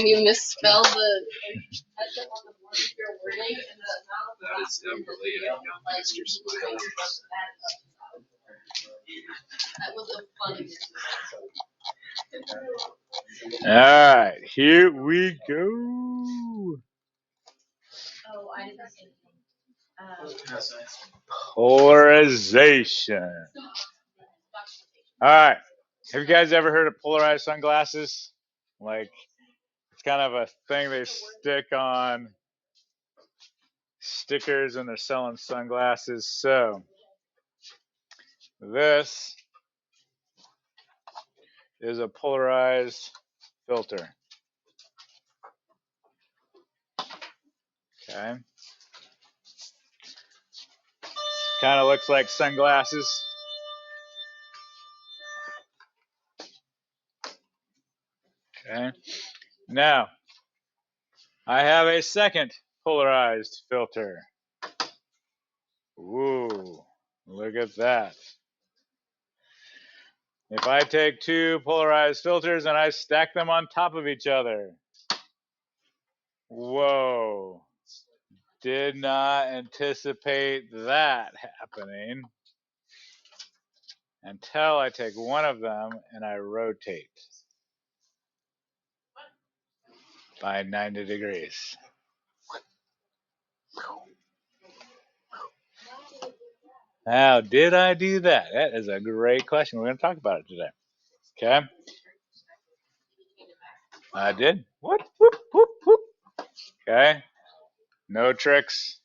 You misspelled the. That is related to Mr. Smile. That was a funny. All right, here we go. Oh, I didn't see anything. Polarization. All right. Have you guys ever heard of polarized sunglasses? Like, it's kind of a thing they stick on stickers when they're selling sunglasses. So, this is a polarized filter. Okay. Kind of looks like sunglasses. Okay. Now, I have a second polarized filter. Ooh, look at that. If I take two polarized filters and I stack them on top of each other. Whoa. Did not anticipate that happening until I take one of them and I rotate by 90 degrees. How did I do that? That is a great question. We're going to talk about it today. Okay. I did. What? Whoop, whoop, whoop. Okay. No tricks.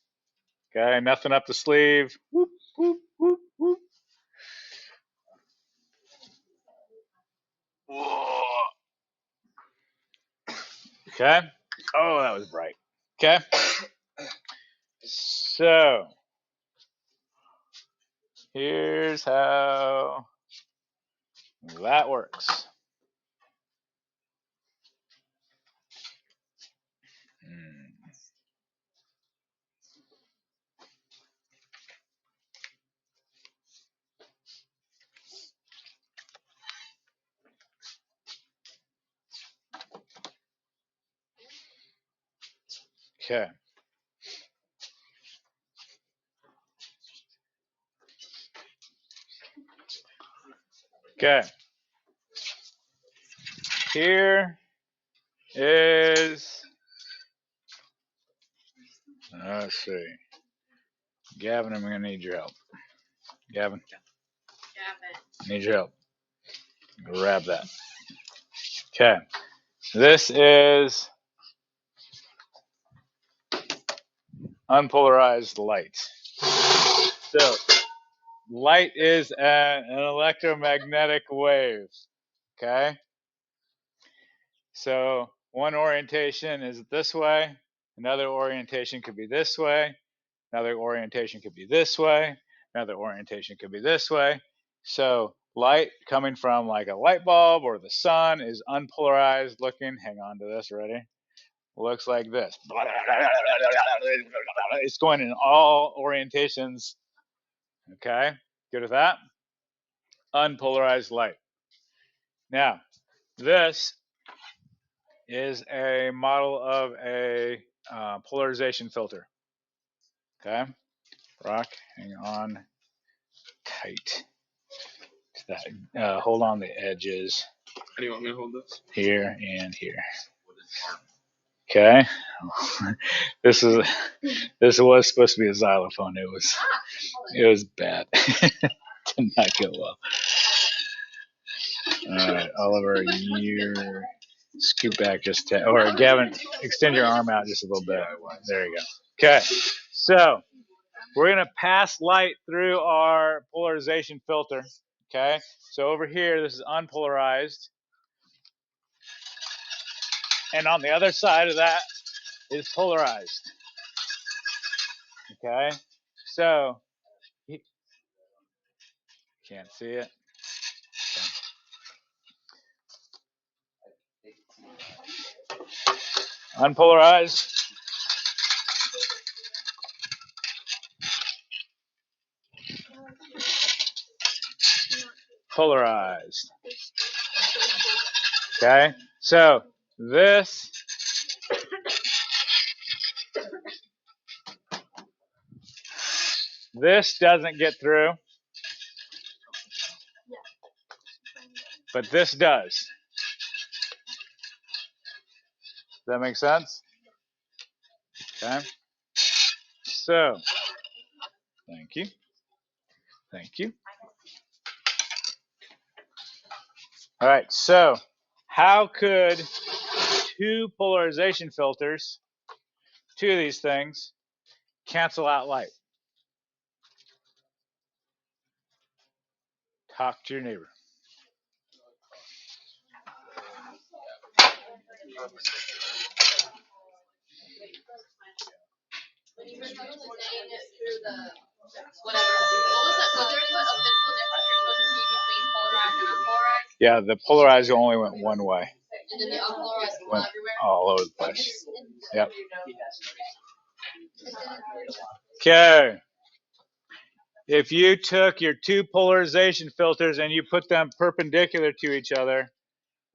Okay. Nothing up the sleeve. Whoop, whoop, whoop, whoop. Okay. Oh, that was bright. Okay. So, here's how that works. Okay. Okay. Here is, let's see. Gavin, I'm going to need your help. Gavin, need your help. Grab that. Okay. This is unpolarized light. So, light is an electromagnetic wave. Okay. So, one orientation is this way. Another orientation could be this way. Another orientation could be this way. Another orientation could be this way. So light coming from like a light bulb or the sun is unpolarized looking. Hang on to this, ready? Looks like this. It's going in all orientations. Okay, good with that? Unpolarized light. Now, this is a model of a polarization filter. Okay, Rock, hang on tight. Hold on the edges. How do you want me to hold this? Here and here. Okay. this was supposed to be a xylophone. It was bad. Did not go well. All right, Oliver, you scoot back just or Gavin, extend your arm out just a little bit. There you go. Okay. So we're gonna pass light through our polarization filter. Okay. So over here, this is unpolarized. And on the other side of that is polarized. Okay, so can't see it. Okay. Unpolarized. Polarized. Okay, so this This doesn't get through, but this does. Does that make sense? Okay. So, thank you. Thank you. All right. So, how could two polarization filters, two of these things, cancel out light? Talk to your neighbor. Yeah, the polarized only went one way. And then the unpolarized went all over the place. Yep. Okay. If you took your two polarization filters and you put them perpendicular to each other,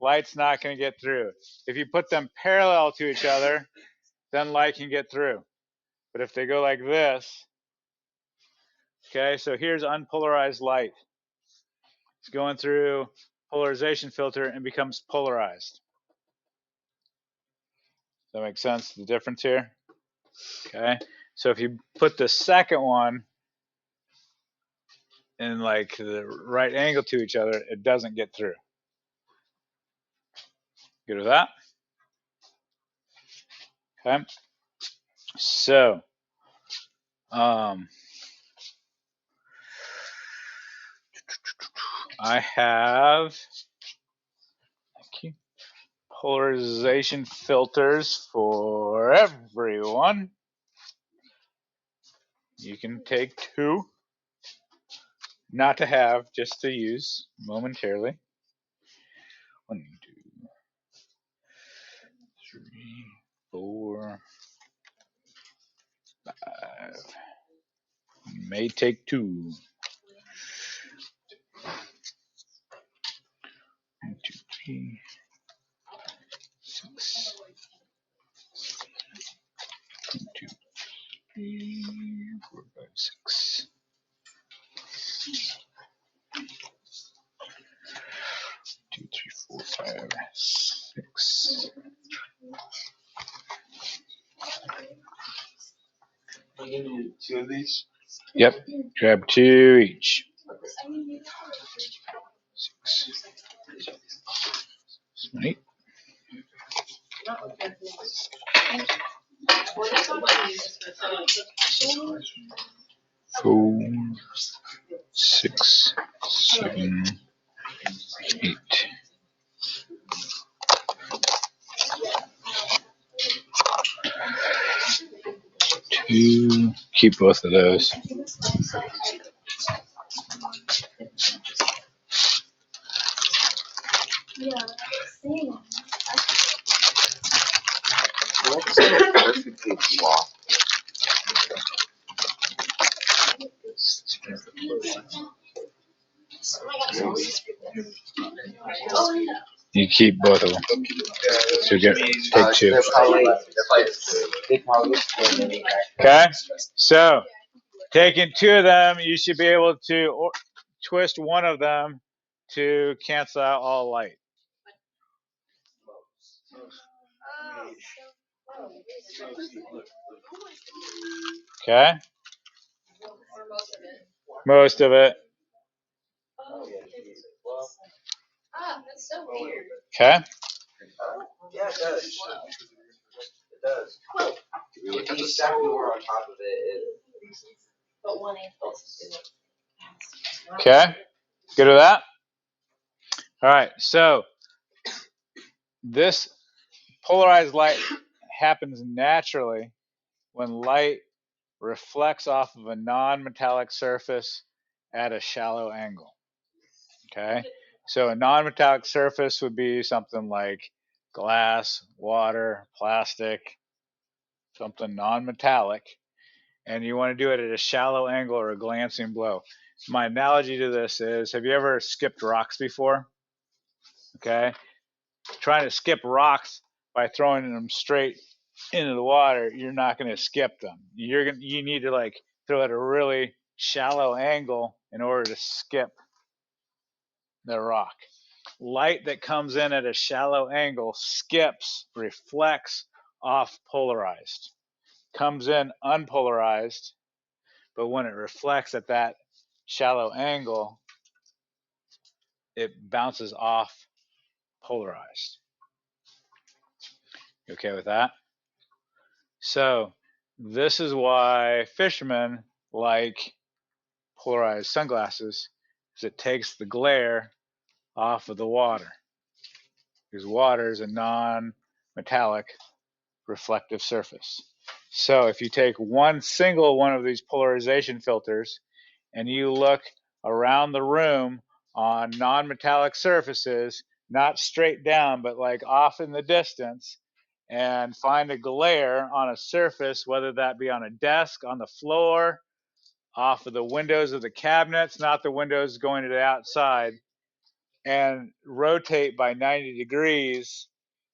light's not going to get through. If you put them parallel to each other, then light can get through. But if they go like this, okay, so here's unpolarized light. It's going through polarization filter and becomes polarized. Does that make sense, the difference here? Okay, so if you put the second one in like the right angle to each other, it doesn't get through. Good with that? Okay, so I have polarization filters for everyone. You can take two, not to have, just to use momentarily. 1, 2, 3, 4, 5. You may take two. 1, 2, 3, 6. 1, 2, 3, 4, 5, 6. 2, 3, 4, 5, 6. You need two of these? Yep, grab two each. 6, 8. 4, 6, 7, 8. Two. Keep both of those. What's so perfectly blocked? You keep both of them. So take two. Okay, so taking two of them, you should be able to twist one of them to cancel out all light. Okay? Most of it. That's so weird. Okay? Yeah, it does. It does. It's exactly where on top of it is. But one Okay? Good with that? All right, so this polarized light happens naturally when light reflects off of a non-metallic surface at a shallow angle. Okay, so a non-metallic surface would be something like glass, water, plastic, something non-metallic, and you want to do it at a shallow angle or a glancing blow. My analogy to this is, have you ever skipped rocks before? Okay, trying to skip rocks by throwing them straight into the water, you're not going to skip them. You need to like throw at a really shallow angle in order to skip the rock. Light that comes in at a shallow angle skips, reflects off polarized. Comes in unpolarized, but when it reflects at that shallow angle, it bounces off polarized. You okay with that? So this is why fishermen like polarized sunglasses, because it takes the glare off of the water. Because water is a non-metallic reflective surface. So if you take one single one of these polarization filters and you look around the room on non-metallic surfaces, not straight down, but like off in the distance, and find a glare on a surface, whether that be on a desk, on the floor, off of the windows of the cabinets, not the windows going to the outside, and rotate by 90 degrees,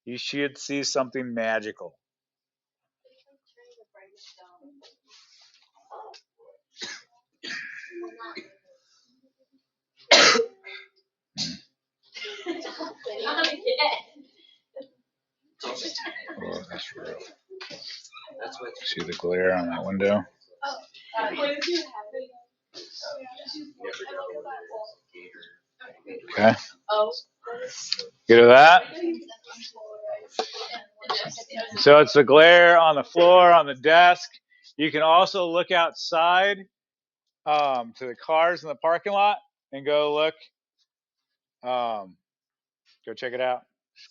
you should see something magical. Oh, that's real. See the glare on that window? Okay. Good with that? So it's the glare on the floor, on the desk. You can also look outside to the cars in the parking lot and go look. Go check it out.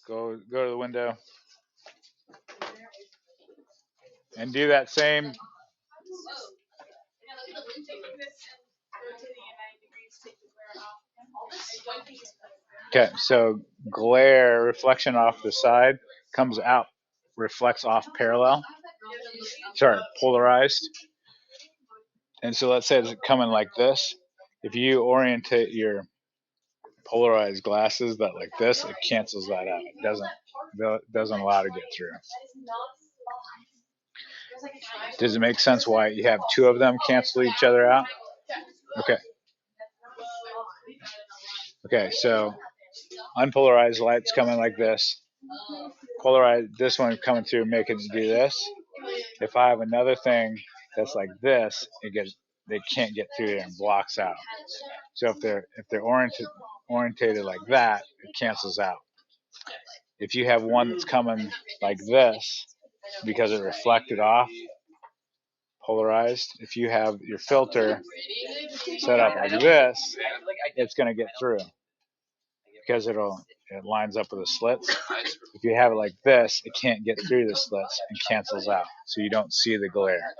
Go to the window and do that same. Okay, so glare reflection off the side comes out, reflects off parallel. Sorry, polarized. And so let's say it's coming like this. If you orientate your polarized glasses that like this, it cancels that out. It doesn't allow it to get through. Does it make sense why you have two of them cancel each other out? Okay. Okay, so unpolarized light's coming like this. Polarized, this one coming through, making it do this. If I have another thing that's like this, they can't get through there and blocks out. So if they're orientated like that, it cancels out. If you have one that's coming like this, because it reflected off, polarized, if you have your filter set up like this, it's going to get through because it lines up with the slits. If you have it like this, it can't get through the slits and cancels out, so you don't see the glare.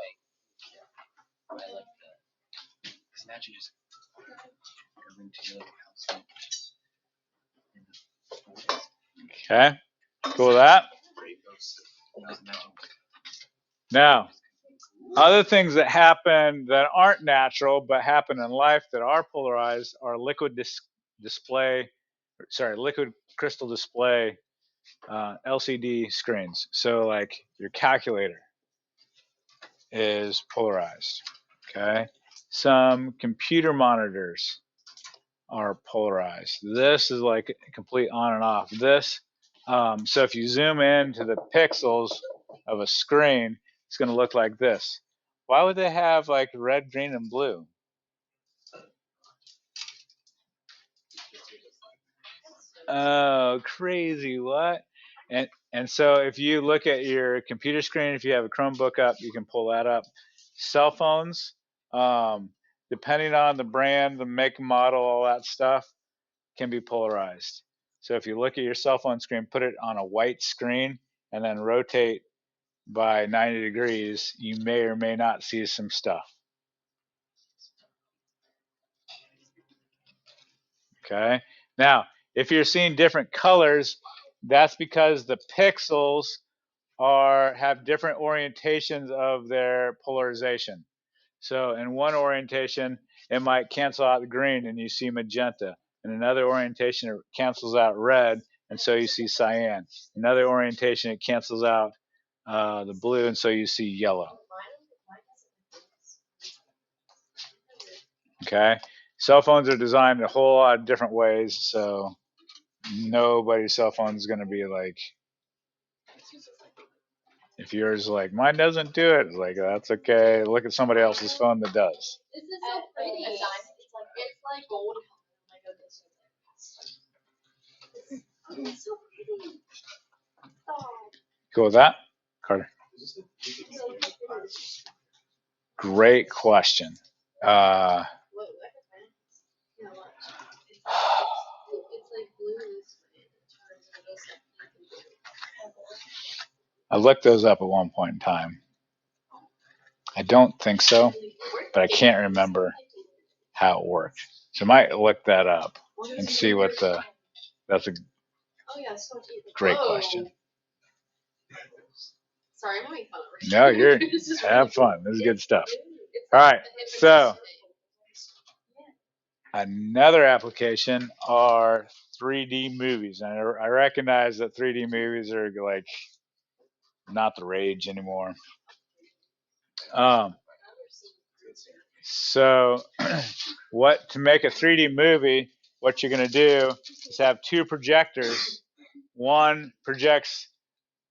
Okay, cool with that. Now, other things that happen that aren't natural but happen in life that are polarized are liquid crystal display LCD screens. So like your calculator is polarized. Okay, some computer monitors are polarized. This is like complete on and off. So if you zoom in to the pixels of a screen, it's going to look like this. Why would they have like red, green, and blue? Oh, crazy! What? And so if you look at your computer screen, if you have a Chromebook up, you can pull that up. Cell phones, depending on the brand, the make, model, all that stuff, can be polarized. So if you look at your cell phone screen, put it on a white screen, and then rotate by 90 degrees, you may or may not see some stuff. Okay. Now, if you're seeing different colors, that's because the pixels have different orientations of their polarization. So in one orientation, it might cancel out the green and you see magenta. In another orientation, it cancels out red and so you see cyan. Another orientation, it cancels out the blue, and so you see yellow. Okay? Cell phones are designed a whole lot of different ways, so nobody's cell phone is going to be like, if yours is like, mine doesn't do it, it's like, that's okay. Look at somebody else's phone that does. This is so pretty. It's like gold. It's so pretty. Cool with that? Carter. Great question. I looked those up at one point in time. I don't think so, but I can't remember how it worked. So I might look that up and see what that's a great question. Sorry, I'm making fun of No, you're have fun. This is good stuff. All right, so another application are 3D movies. And I recognize that 3D movies are like not the rage anymore. So to make a 3D movie, what you're going to do is have two projectors. One projects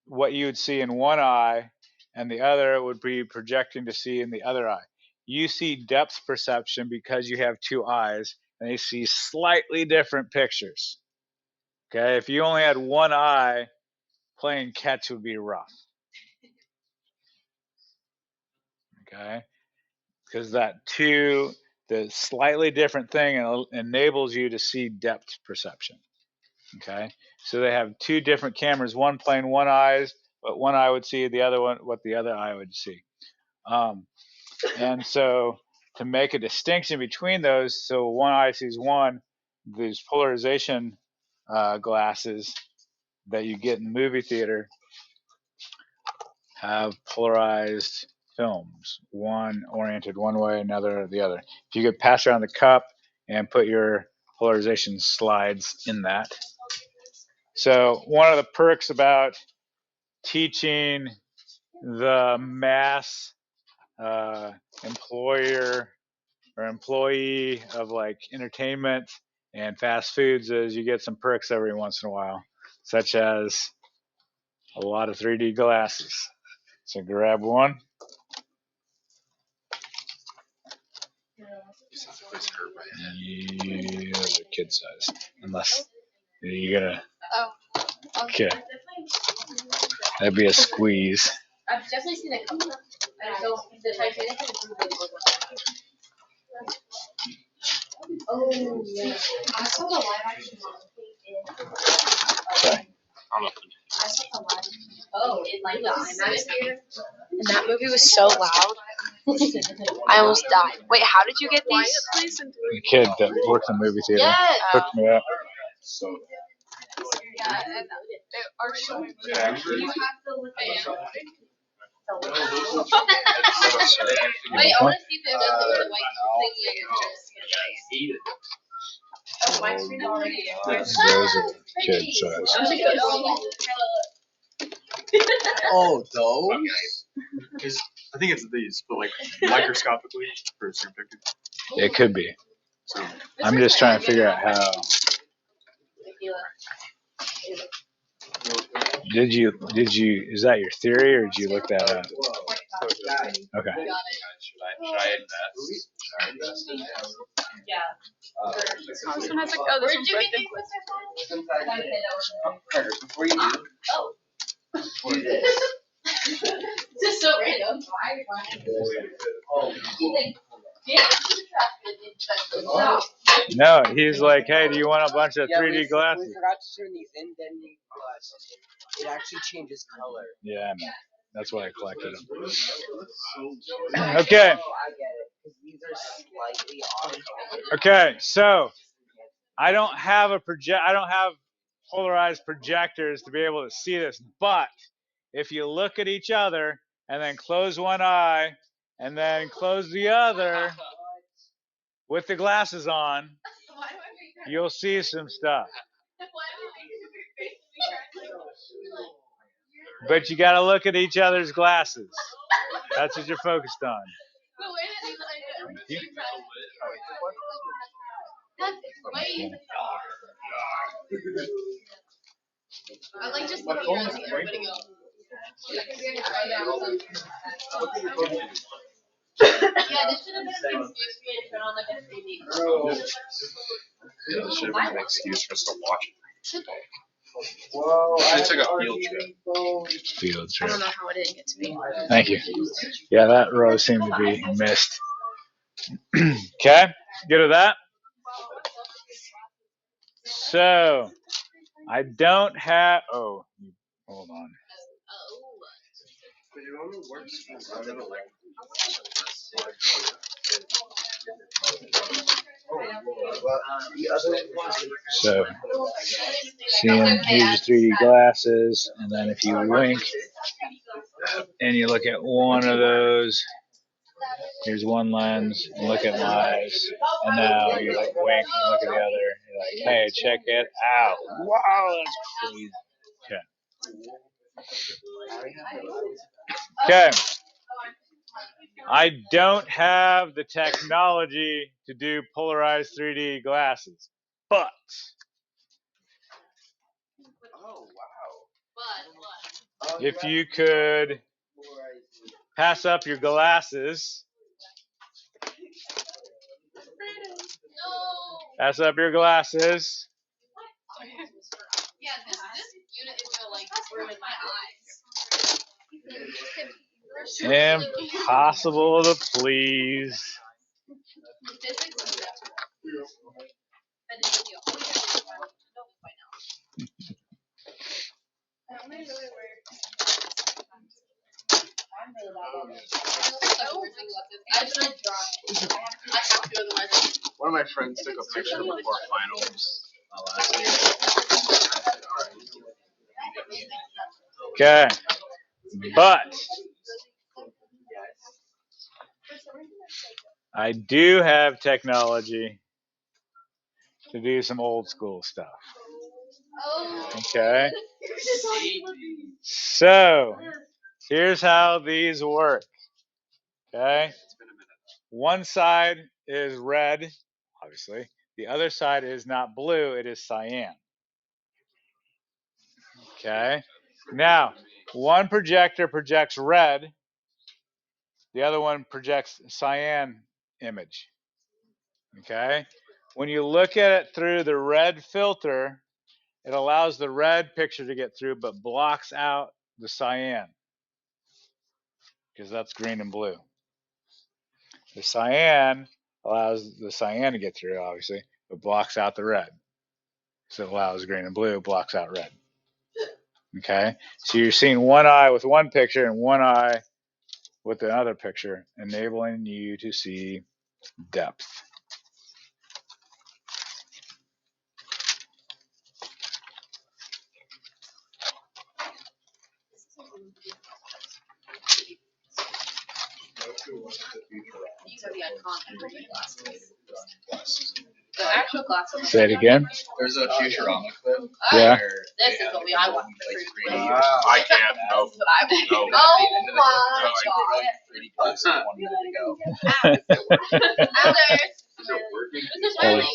what you would see in one eye, and the other would be projecting to see in the other eye. You see depth perception because you have two eyes, and they see slightly different pictures. Okay, if you only had one eye, playing catch would be rough. Okay, because the slightly different thing enables you to see depth perception. Okay, so they have two different cameras, one playing one eye, but one eye would see the other one, what the other eye would see. And so to make a distinction between those, so one eye sees one, these polarization glasses that you get in the movie theater have polarized films, one oriented one way, another the other. If you could pass around the cup and put your polarization slides in that. So one of the perks about teaching the mass employer or employee of like entertainment and fast foods is you get some perks every once in a while, such as a lot of 3D glasses. So grab one. Yeah, they're kid size. Unless you gotta. Okay. That'd be a squeeze. I've definitely seen a couple. The Titanic Oh, yeah. I saw the live action Sorry. I saw the live. Oh, in like the IMAX theater. And that movie was so loud. I almost died. Wait, how did you get these? The kid that works in the movie theater hooked me up. Yeah, and our show. You have to look at Wait, I want to see if it does it with the white thingy. Oh, my screen already. Those are kid size. Oh, those? Because I think it's these, but like microscopically for a certain picture. It could be. So I'm just trying to figure out how. Did you? Is that your theory, or did you look that up? Okay. Should I invest? Yeah. This one has like, oh, this one's broken. Before you do, Just so random. No, he's like, hey, do you want a bunch of 3D glasses? We forgot to turn these in, then it actually changes color. Yeah, I know. That's why I collected them. Okay. I get it, because these are slightly off. Okay, so I don't have polarized projectors to be able to see this, but if you look at each other and then close one eye and then close the other with the glasses on, you'll see some stuff. But you got to look at each other's glasses. That's what you're focused on. I like just looking around and everybody go. Yeah, this should have been an excuse for me to turn on like a 3D. Yeah, this should have been an excuse for us to watch it. Whoa, I took a field trip. Field I trip. don't know how it didn't get to be. Thank you. Yeah, that row seemed to be missed. Okay, good with that? So, I don't have, oh, hold on. So, seeing here's your 3D glasses, and then if you wink and you look at one of those, here's one lens, and look at my eyes, and now you like wink and look at the other, you're like, hey, check it out. Wow, that's crazy. Okay. Okay. I don't have the technology to do polarized 3D glasses, but if you could pass up your glasses, pass up your glasses. Yeah, this unit is gonna like ruin my eyes. Impossible to please. One of my friends took a picture before finals last year. Okay, but I do have technology to do some old school stuff. Okay, so here's how these work. Okay, one side is red, obviously. The other side is not blue, it is cyan. Okay, now one projector projects red, the other one projects cyan image. Okay, when you look at it through the red filter, it allows the red picture to get through but blocks out the cyan because that's green and blue. The cyan allows the cyan to get through, obviously, but blocks out the red. So it allows green and blue, blocks out red. Okay, so you're seeing one eye with one picture and one eye with the other picture, enabling you to see depth. These are the iconic glasses. The actual glasses. Say it again. There's a Futurama clip. Yeah. This is what I want. I can't. No. Oh my god. 3D glasses 1 minute ago. Is it working? This is really.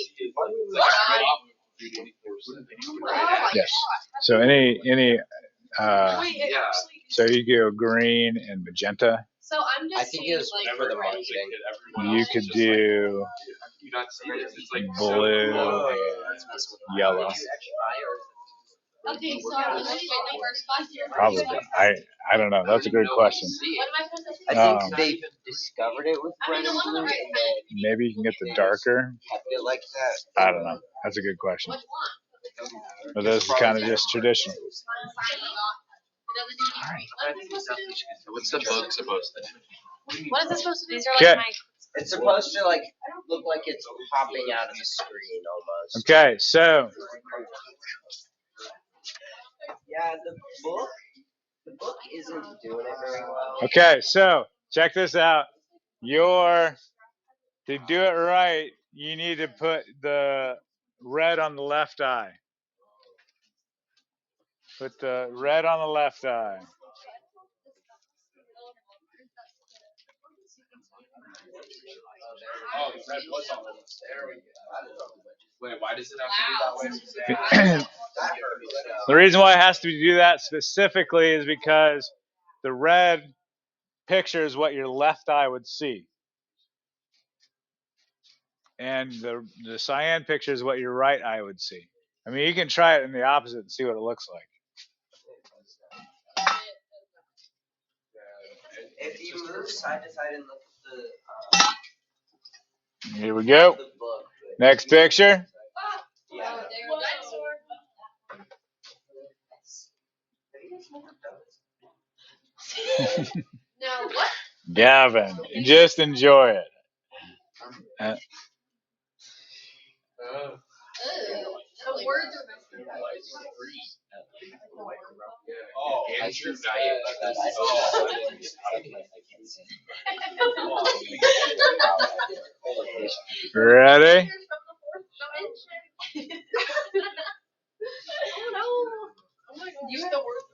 Yes. So so you go green and magenta. So I'm just. I think it was for the marketing. You could do blue and yellow. Okay, so I'm first class here. Probably. I don't know. That's a good question. I think they discovered it with red and blue. Maybe you can get the darker. Kept it like that. I don't know. That's a good question. But this is kind of just traditional. What's the book supposed to do? What is this supposed to be? These are like my. It's supposed to like look like it's popping out of the screen almost. Okay, so Yeah, the book isn't doing it very well. okay, so check this out. To do it right, you need to put the red on the left eye. Put the red on the left eye. Oh, the red was on the list. There we go. Wait, why does it have to be that way? The reason why it has to do that specifically is because the red pictures what your left eye would see. And the cyan pictures what your right eye would see. I mean, you can try it in the opposite and see what it looks like. If you move side to side and look at Here we go. the book. Next picture. Yeah. Now what? Gavin, just enjoy it. The words are Oh, Andrew Diet. Ready? Oh no! Oh my God. You have the words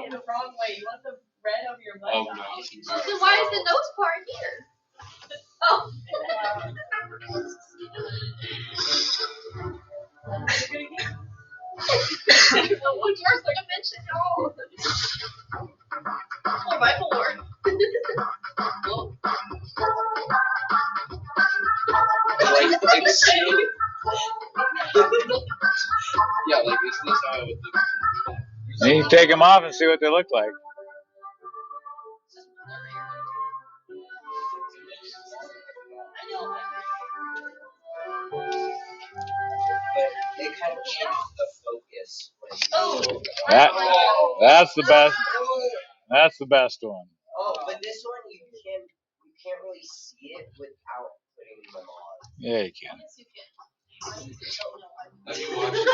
in the wrong way. You want the red of your left eye. Oh, so why is the nose part here? Oh. What's yours like a mention? Oh. Oh, Bible Lord. Yeah, like is this how it would look? And you can take them off and see what they look like. But it kind of changes the focus. Oh. That's the best. That's the best one. Oh, but this one you can't really see it without putting them on. Yeah, you can. Yes, you can. Have you watched it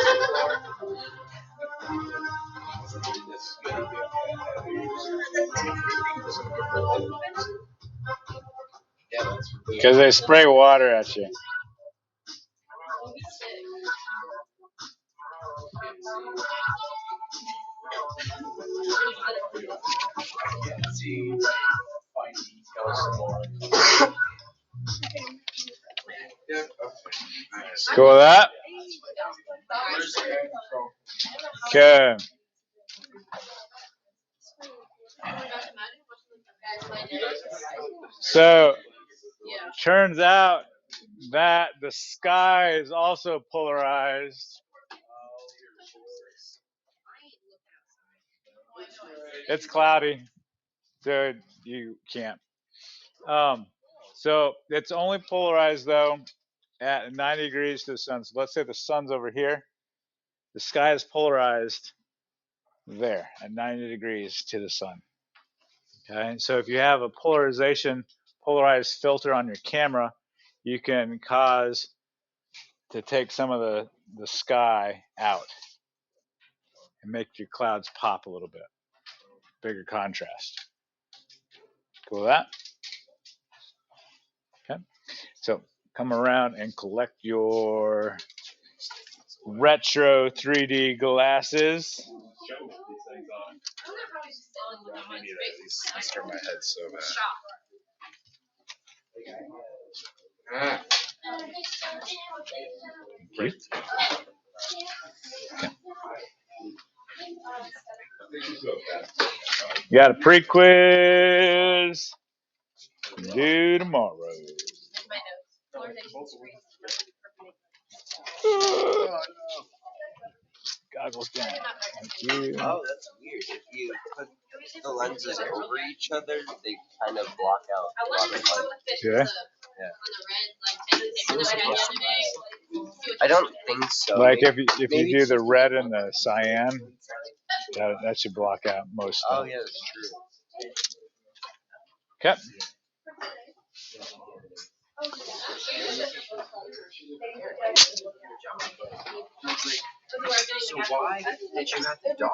Because they spray water at you. find details more? Yeah, okay. Cool with that? Okay. So, turns out that the sky is also polarized. It's cloudy, so you can't. So it's only polarized though at 90 degrees to the sun. So let's say the sun's over here. The sky is polarized there at 90 degrees to the sun. Okay, so if you have a polarized filter on your camera, you can cause to take some of the sky out and make your clouds pop a little bit. Bigger contrast. Cool with that? Okay, so come around and collect your retro 3D glasses. I start my head so bad. Okay. You got a pre-quiz due tomorrow. Goggles down. Thank you. Oh, that's weird. If you put the lenses over each other, they kind of block out a lot of light. Yeah. I don't think so. Like maybe, if you do the red and the cyan, that should block out most Oh, of it. yeah, that's true. Okay. So why did you have the dog?